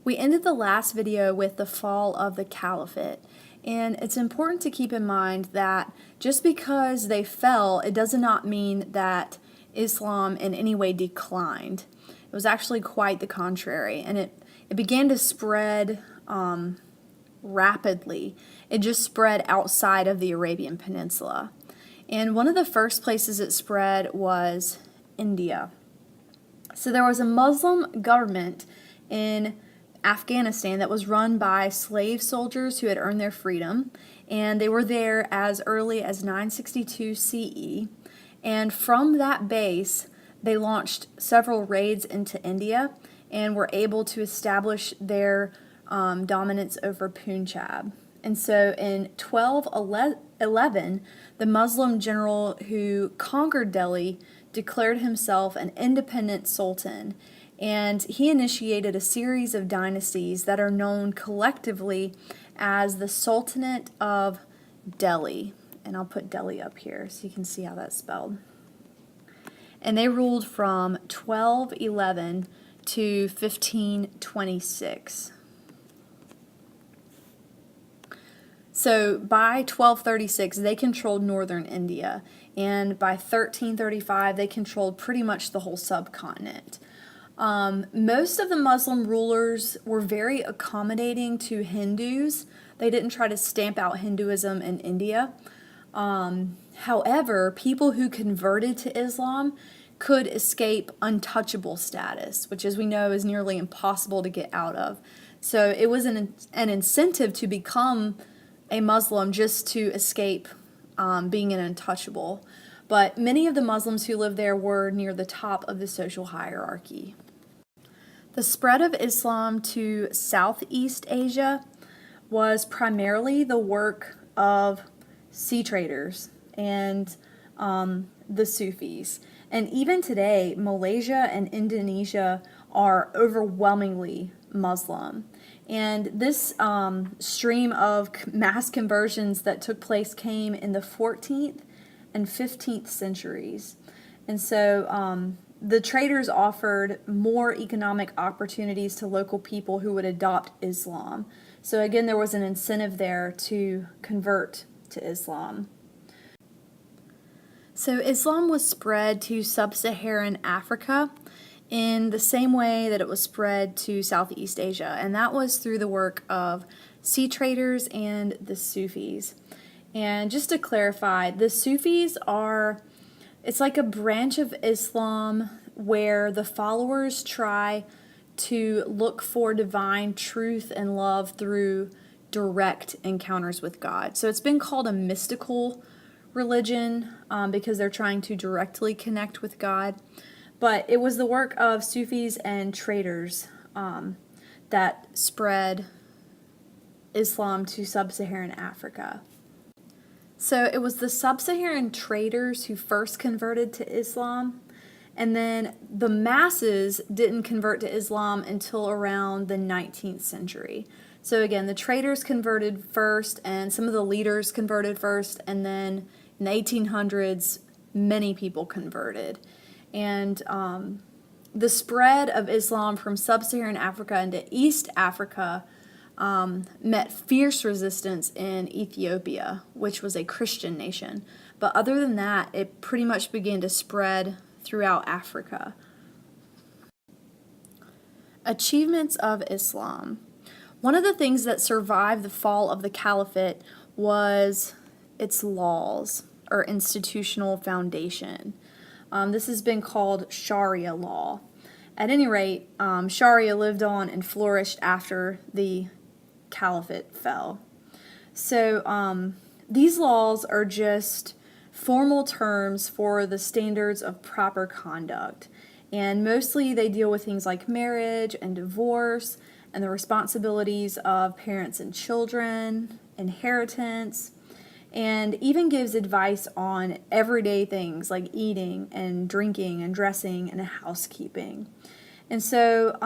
We ended the last video with the fall of the caliphate, and it's important to keep in mind that just because they fell, it does not mean that Islam in any way declined. It was actually quite the contrary, and it began to spread rapidly. It just spread outside of the Arabian Peninsula. And one of the first places it spread was India. So there was a Muslim government in Afghanistan that was run by slave soldiers who had earned their freedom, and they were there as early as 962 CE. And from that base, they launched several raids into India and were able to establish their dominance over Punjab. And so in 1211, the Muslim general who conquered Delhi declared himself an independent sultan, and he initiated a series of dynasties that are known collectively as the Sultanate of Delhi. And I'll put Delhi up here so you can see how that's spelled. And they ruled from 1211 to 1526. So by 1236, they controlled northern India, and by 1335, they controlled pretty much the whole subcontinent. Most of the Muslim rulers were very accommodating to Hindus. They didn't try to stamp out Hinduism in India. However, people who converted to Islam could escape untouchable status, which, as we know, is nearly impossible to get out of. So it was an incentive to become a Muslim just to escape being an untouchable. But many of the Muslims who lived there were near the top of the social hierarchy. The spread of Islam to Southeast Asia was primarily the work of sea traders and the Sufis. And even today, Malaysia and Indonesia are overwhelmingly Muslim. And this stream of mass conversions that took place came in the 14th and 15th centuries. And so the traders offered more economic opportunities to local people who would adopt Islam. So again, there was an incentive there to convert to Islam. So Islam was spread to sub-Saharan Africa in the same way that it was spread to Southeast Asia, and that was through the work of sea traders and the Sufis. And just to clarify, the Sufis it's like a branch of Islam where the followers try to look for divine truth and love through direct encounters with God. So it's been called a mystical religion because they're trying to directly connect with God. But it was the work of Sufis and traders that spread Islam to sub-Saharan Africa. So it was the sub-Saharan traders who first converted to Islam, and then the masses didn't convert to Islam until around the 19th century. So again, the traders converted first, and some of the leaders converted first, and then in the 1800s, many people converted. And the spread of Islam from sub-Saharan Africa into East Africa met fierce resistance in Ethiopia, which was a Christian nation. But other than that, it pretty much began to spread throughout Africa. Achievements of Islam. One of the things that survived the fall of the caliphate was its laws, or institutional foundation. This has been called Sharia law. At any rate, Sharia lived on and flourished after the caliphate fell. So these laws are just formal terms for the standards of proper conduct. And mostly they deal with things like marriage and divorce and the responsibilities of parents and children, inheritance, and even gives advice on everyday things like eating and drinking and dressing and housekeeping. And so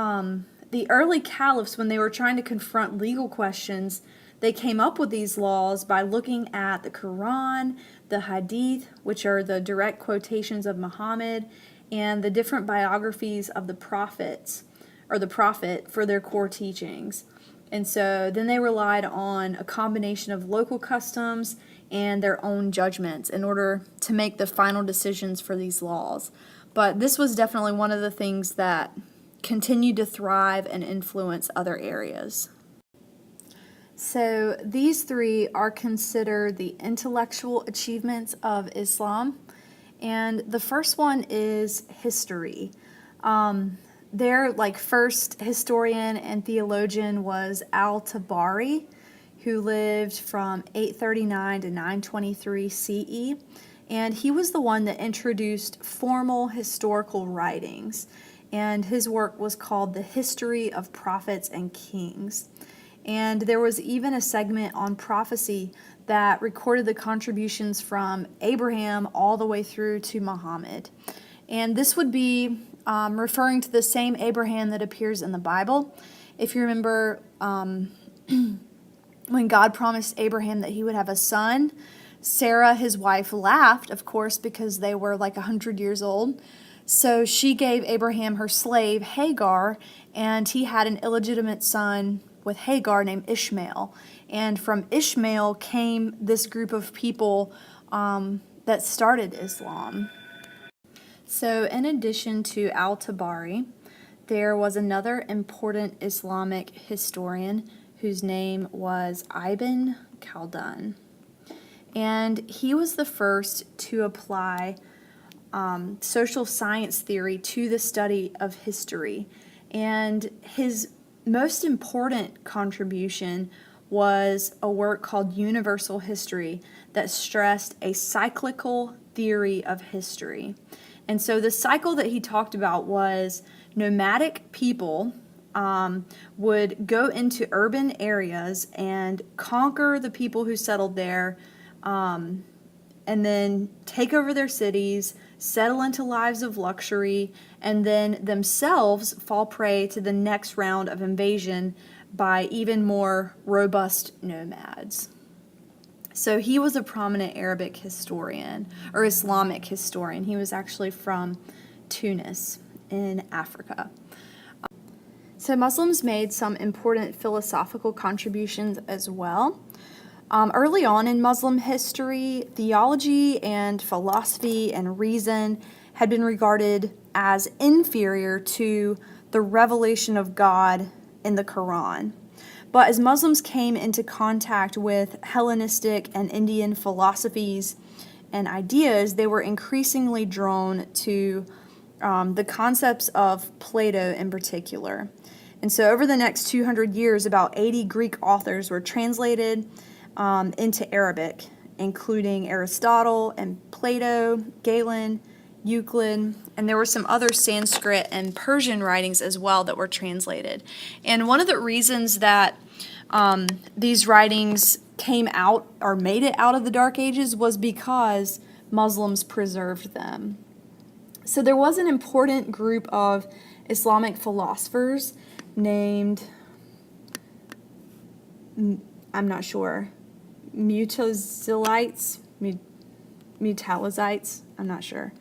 the early caliphs, when they were trying to confront legal questions, they came up with these laws by looking at the Quran, the Hadith, which are the direct quotations of Muhammad, and the different biographies of the prophets or the prophet for their core teachings. And so then they relied on a combination of local customs and their own judgments in order to make the final decisions for these laws. But this was definitely one of the things that continued to thrive and influence other areas. So these three are considered the intellectual achievements of Islam. And the first one is history. Their first historian and theologian was Al-Tabari, who lived from 839 to 923 CE. And he was the one that introduced formal historical writings. And his work was called The History of Prophets and Kings. And there was even a segment on prophecy that recorded the contributions from Abraham all the way through to Muhammad. And this would be referring to the same Abraham that appears in the Bible. If you remember, when God promised Abraham that he would have a son, Sarah, his wife, laughed, of course, because they were 100 years old. So she gave Abraham her slave, Hagar, and he had an illegitimate son with Hagar named Ishmael. And from Ishmael came this group of people that started Islam. So in addition to Al-Tabari, there was another important Islamic historian whose name was Ibn Khaldun. And he was the first to apply social science theory to the study of history. And his most important contribution was a work called Universal History that stressed a cyclical theory of history. And so the cycle that he talked about was nomadic people would go into urban areas and conquer the people who settled there, and then take over their cities, settle into lives of luxury, and then themselves fall prey to the next round of invasion by even more robust nomads. So he was a prominent Arabic historian, or Islamic historian. He was actually from Tunis in Africa. So Muslims made some important philosophical contributions as well. Early on in Muslim history, theology and philosophy and reason had been regarded as inferior to the revelation of God in the Quran. But as Muslims came into contact with Hellenistic and Indian philosophies and ideas, they were increasingly drawn to the concepts of Plato in particular. And so over the next 200 years, about 80 Greek authors were translated into Arabic, including Aristotle and Plato, Galen, Euclid, and there were some other Sanskrit and Persian writings as well that were translated. And one of the reasons that these writings came out or made it out of the Dark Ages was because Muslims preserved them. So there was an important group of Islamic philosophers named, I'm not sure, Mutazilites, I'm not sure.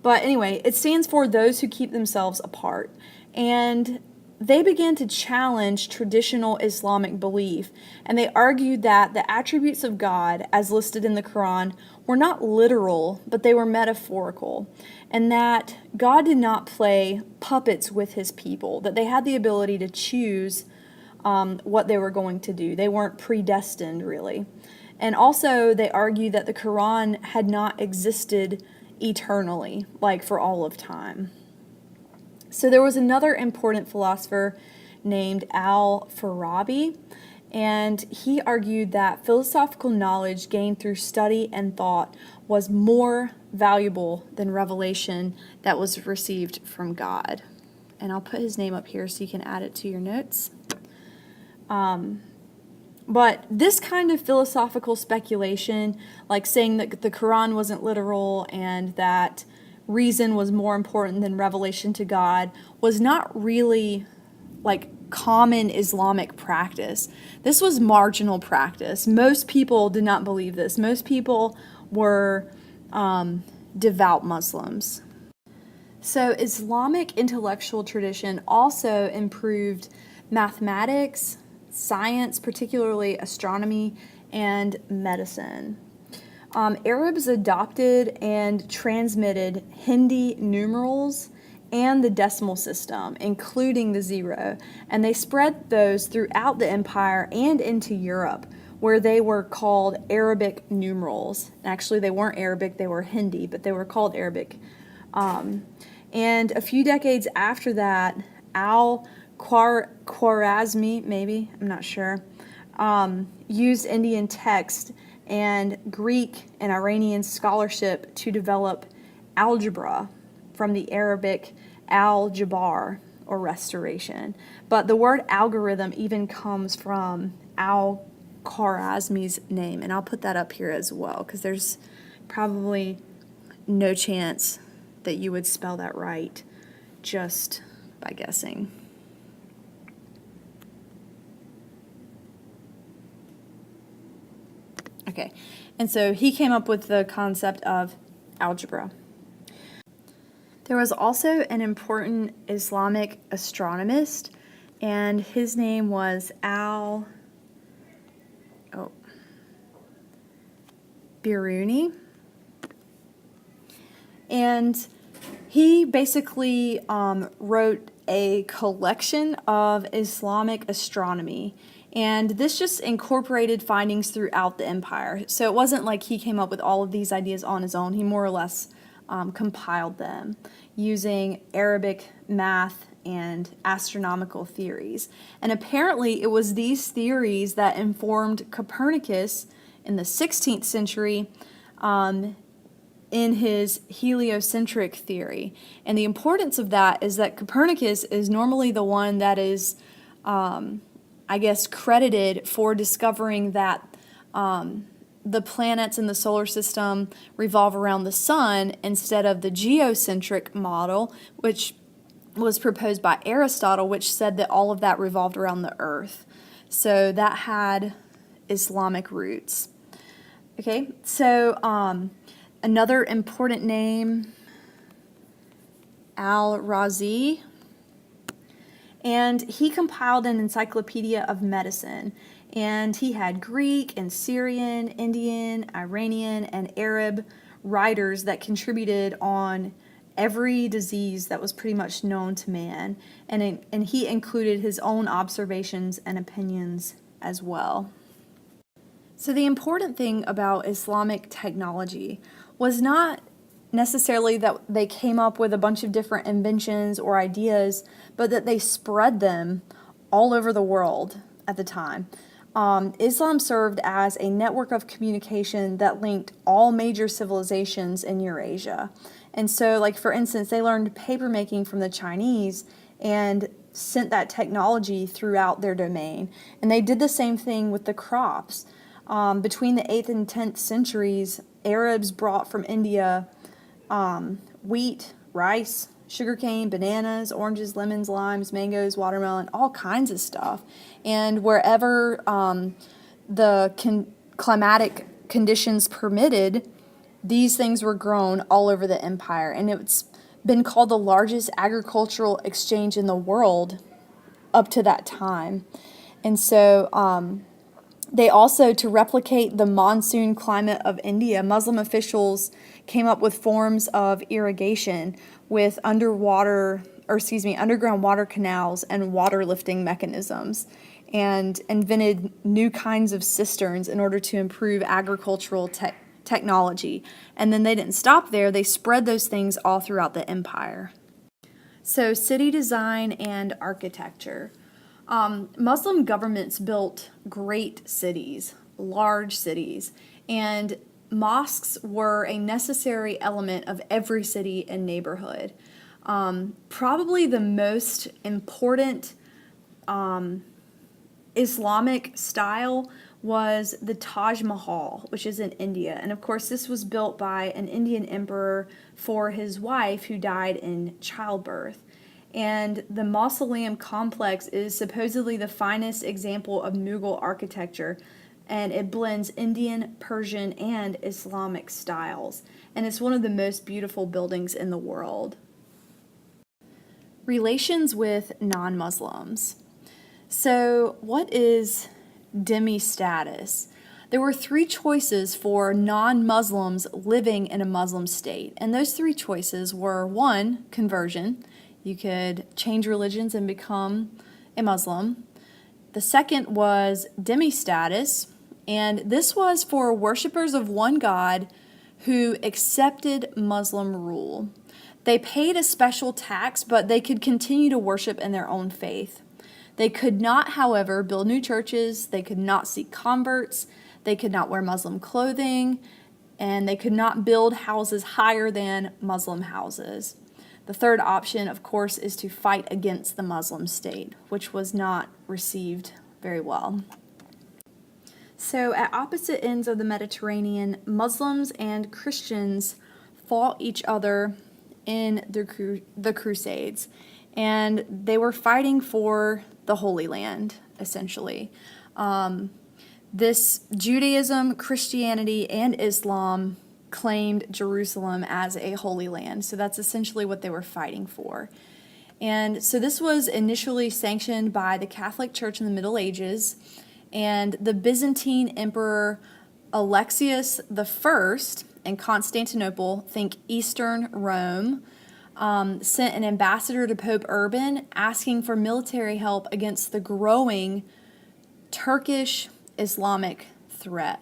But anyway, it stands for those who keep themselves apart. And they began to challenge traditional Islamic belief, and they argued that the attributes of God, as listed in the Quran, were not literal, but they were metaphorical, and that God did not play puppets with his people, that they had the ability to choose what they were going to do. They weren't predestined, really. And also, they argued that the Quran had not existed eternally, like for all of time. So there was another important philosopher named Al-Farabi, and he argued that philosophical knowledge gained through study and thought was more valuable than revelation that was received from God. And I'll put his name up here so you can add it to your notes. But this kind of philosophical speculation, like saying that the Quran wasn't literal and that reason was more important than revelation to God, was not really common Islamic practice. This was marginal practice. Most people did not believe this. Most people were devout Muslims. So Islamic intellectual tradition also improved mathematics, science, particularly astronomy, and medicine. Arabs adopted and transmitted Hindi numerals and the decimal system, including the zero, and they spread those throughout the empire and into Europe, where they were called Arabic numerals. Actually, they weren't Arabic, they were Hindi, but they were called Arabic. And a few decades after that, Al-Khwarizmi, maybe, I'm not sure, used Indian text and Greek and Iranian scholarship to develop algebra from the Arabic al-Jabar, or restoration. But the word algorithm even comes from Al-Khwarizmi's name, and I'll put that up here as well, because there's probably no chance that you would spell that right just by guessing. Okay, and so he came up with the concept of algebra. There was also an important Islamic astronomist, and his name was Biruni. And he basically wrote a collection of Islamic astronomy, and this just incorporated findings throughout the empire. So it wasn't like he came up with all of these ideas on his own. He more or less compiled them using Arabic math and astronomical theories. And apparently it was these theories that informed Copernicus in the 16th century in his heliocentric theory. And the importance of that is that Copernicus is normally the one that is, credited for discovering that the planets in the solar system revolve around the sun instead of the geocentric model, which was proposed by Aristotle, which said that all of that revolved around the earth. So that had Islamic roots. Okay, so another important name, Al-Razi, and he compiled an encyclopedia of medicine, and he had Greek and Syrian, Indian, Iranian, and Arab writers that contributed on every disease that was pretty much known to man, and he included his own observations and opinions as well. So the important thing about Islamic technology was not necessarily that they came up with a bunch of different inventions or ideas, but that they spread them all over the world at the time. Islam served as a network of communication that linked all major civilizations in Eurasia. And so, like, for instance, they learned papermaking from the Chinese and sent that technology throughout their domain. And they did the same thing with the crops. Between the 8th and 10th centuries, Arabs brought from India wheat, rice, sugarcane, bananas, oranges, lemons, limes, mangoes, watermelon, all kinds of stuff. And wherever the climatic conditions permitted, these things were grown all over the empire. And it's been called the largest agricultural exchange in the world up to that time. And so they also, to replicate the monsoon climate of India, Muslim officials came up with forms of irrigation with underground water canals and water lifting mechanisms, and invented new kinds of cisterns in order to improve agricultural technology. And then they didn't stop there, they spread those things all throughout the empire. So city design and architecture. Muslim governments built great cities, large cities, and mosques were a necessary element of every city and neighborhood. Probably the most important Islamic style was the Taj Mahal, which is in India. And of course, this was built by an Indian emperor for his wife who died in childbirth. And the mausoleum complex is supposedly the finest example of Mughal architecture, and it blends Indian, Persian, and Islamic styles. And it's one of the most beautiful buildings in the world. Relations with non-Muslims. So, what is dhimmi status? There were three choices for non-Muslims living in a Muslim state, and those three choices were: one, conversion. You could change religions and become a Muslim. The second was dhimmi status, and this was for worshipers of one God who accepted Muslim rule. They paid a special tax, but they could continue to worship in their own faith. They could not, however, build new churches, they could not seek converts, they could not wear Muslim clothing, and they could not build houses higher than Muslim houses. The third option, of course, is to fight against the Muslim state, which was not received very well. So, at opposite ends of the Mediterranean, Muslims and Christians fought each other in the Crusades, and they were fighting for the Holy Land, essentially. This Judaism, Christianity, and Islam claimed Jerusalem as a holy land, so that's essentially what they were fighting for. And so this was initially sanctioned by the Catholic Church in the Middle Ages, and the Byzantine Emperor Alexius I in Constantinople, think Eastern Rome, sent an ambassador to Pope Urban asking for military help against the growing Turkish Islamic threat.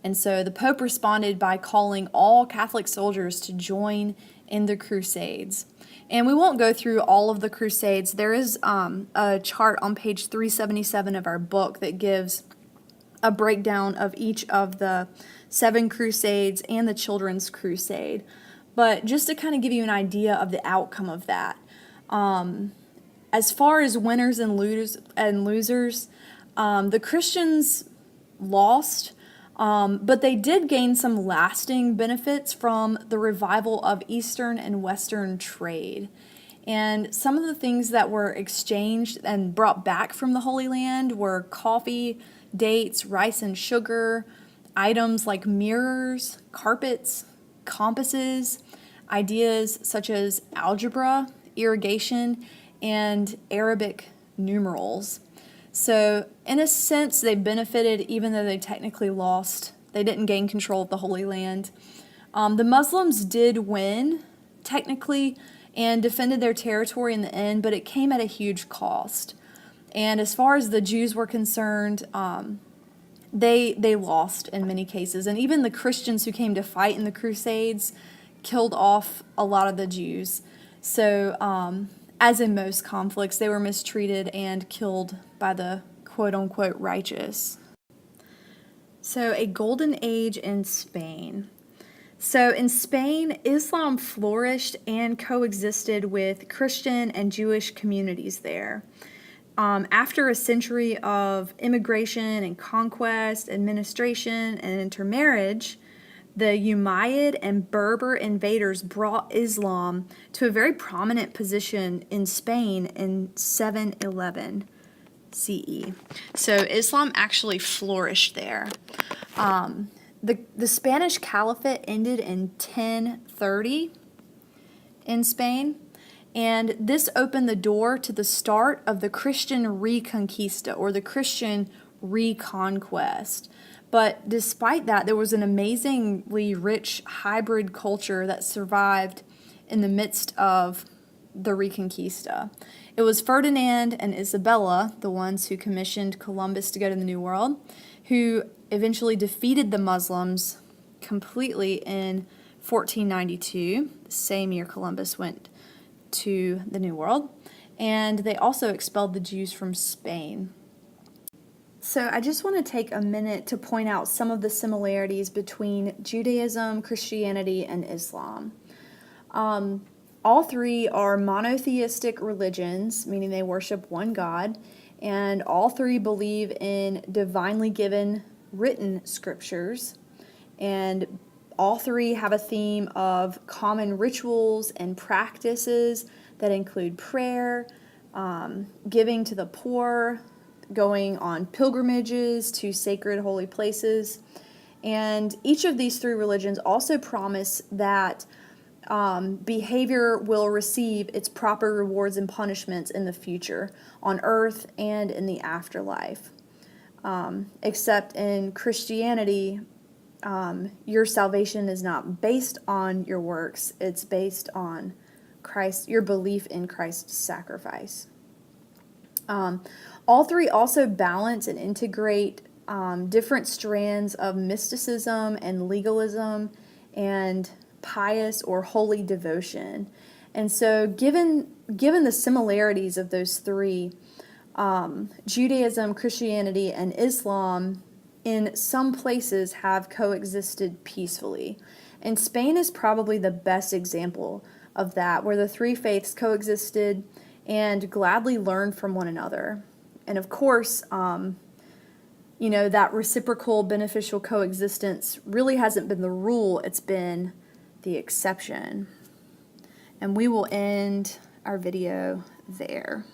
And so the Pope responded by calling all Catholic soldiers to join in the Crusades. And we won't go through all of the Crusades. There is a chart on page 377 of our book that gives a breakdown of each of the 7 Crusades and the Children's Crusade. But just to kind of give you an idea of the outcome of that, as far as winners and losers, the Christians lost, but they did gain some lasting benefits from the revival of Eastern and Western trade. And some of the things that were exchanged and brought back from the Holy Land were coffee, dates, rice and sugar, items like mirrors, carpets, compasses, ideas such as algebra, irrigation, and Arabic numerals. So, in a sense, they benefited even though they technically lost. They didn't gain control of the Holy Land. The Muslims did win, technically, and defended their territory in the end, but it came at a huge cost. And as far as the Jews were concerned, they lost in many cases. And even the Christians who came to fight in the Crusades killed off a lot of the Jews. So, as in most conflicts, they were mistreated and killed by the quote-unquote righteous. So, a golden age in Spain. So, in Spain, Islam flourished and coexisted with Christian and Jewish communities there. After a century of immigration and conquest, administration, and intermarriage, the Umayyad and Berber invaders brought Islam to a very prominent position in Spain in 711 CE. So Islam actually flourished there. The Spanish Caliphate ended in 1030 in Spain, and this opened the door to the start of the Christian Reconquista, or the Christian Reconquest. But despite that, there was an amazingly rich hybrid culture that survived in the midst of the Reconquista. It was Ferdinand and Isabella, the ones who commissioned Columbus to go to the New World, who eventually defeated the Muslims completely in 1492, the same year Columbus went to the New World, and they also expelled the Jews from Spain. So I just want to take a minute to point out some of the similarities between Judaism, Christianity, and Islam. All three are monotheistic religions, meaning they worship one God, and all three believe in divinely given written scriptures, and all three have a theme of common rituals and practices that include prayer, giving to the poor, going on pilgrimages to sacred holy places. And each of these three religions also promise that behavior will receive its proper rewards and punishments in the future, on earth and in the afterlife. Except in Christianity, your salvation is not based on your works, it's based on Christ, your belief in Christ's sacrifice. All three also balance and integrate different strands of mysticism and legalism and pious or holy devotion. And so given the similarities of those three, Judaism, Christianity, and Islam in some places have coexisted peacefully. And Spain is probably the best example of that, where the three faiths coexisted and gladly learned from one another. And of course, that reciprocal beneficial coexistence really hasn't been the rule, it's been the exception. And we will end our video there.